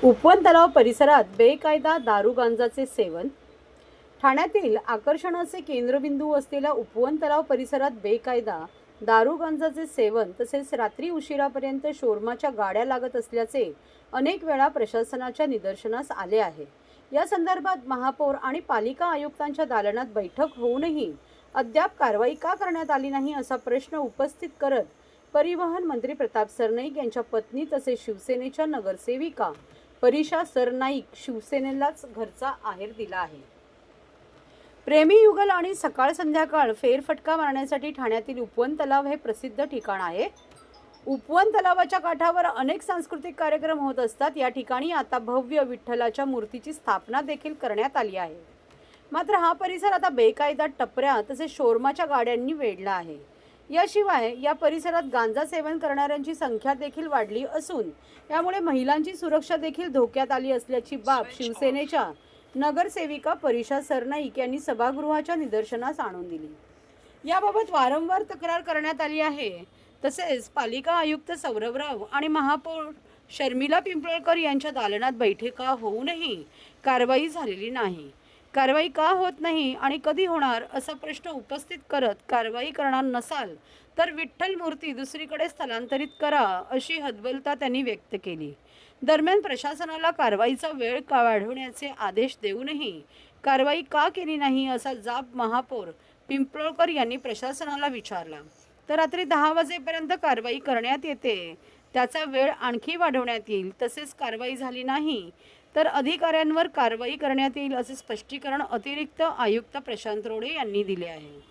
उपवन तलाव परिसरात बेकायदा दारू गांजाचे सेवन। ठाण्यातील आकर्षणाचे केंद्रबिंदू असलेल्या उपवन तलाव परिसरात बेकायदा दारू गांजाचे सेवन तसेच रात्री उशिरापर्यंत शोरमाच्या गाड्या लागत असल्याचे अनेक वेळा प्रशासनाच्या निदर्शनास आले आहे। या संदर्भात महापौर आणि पालिका आयुक्तांच्या दालनात बैठक होऊनही अद्याप कारवाई का करण्यात आली नाही असा प्रश्न उपस्थित करत परिवहन मंत्री प्रताप सरनाईक यांच्या पत्नी तसेच शिवसेनेच्या नगरसेविका परिशा सरनाईक शिवसेनेलाच घरचा आहेर दिला आहे। प्रेमी युगल आणि सकाळ संध्याकाळ फेरफटका मारण्यासाठी ठाण्यातील उपवन तलाव हे प्रसिद्ध ठिकाण आहे। उपवन तलावाच्या काठावर अनेक सांस्कृतिक कार्यक्रम होत असतात। या ठिकाणी आता भव्य विठ्ठलाच्या मूर्तीची स्थापना देखील करण्यात आली आहे। मात्र हा परिसर आता बेकायदा टपऱ्या तसेच शोरमाच्या गाड्यांनी वेढला आहे। याशिवाय या परिसरात गांजा सेवन करणाऱ्यांची संख्या देखील वाढली असून यामुळे महिलांची सुरक्षा देखील धोक्यात आली असल्याची बाब शिवसेनेच्या नगरसेविका परिशा सरनाईक यांनी सभागृहाच्या निदर्शनास आणून दिली। याबाबत वारंवार तक्रार करण्यात आली आहे। तसेच पालिका आयुक्त सौरभराव आणि महापौर शर्मिला पिंपळकर यांच्या दालनात बैठका होऊनही कारवाई झालेली नाही। कारवाई का होत नाही आणि कधी होणार असा प्रश्न उपस्थित करत कारवाई करणार नसाल तर विठ्ठल मूर्ती दुसरीकडे स्थलांतरित करा अशी हतबलता त्यांनी व्यक्त केली। दरम्यान प्रशासनाला कारवाईचा वेळ वाढवण्याचे आदेश देऊनही कारवाई का केली नाही असा जाब महापौर पिंपळकर यांनी प्रशासनाला विचारला। तर रात्री 10 वाजेपर्यंत कारवाई करण्यात येते, त्याचा वेळ आणखी वाढवण्यात येईल, तसेच कारवाई झाली नाही तर अधिकाऱ्यांवर कारवाई करण्यात येईल असे स्पष्टीकरण अतिरिक्त आयुक्त प्रशांत रोडे यांनी दिले आहे।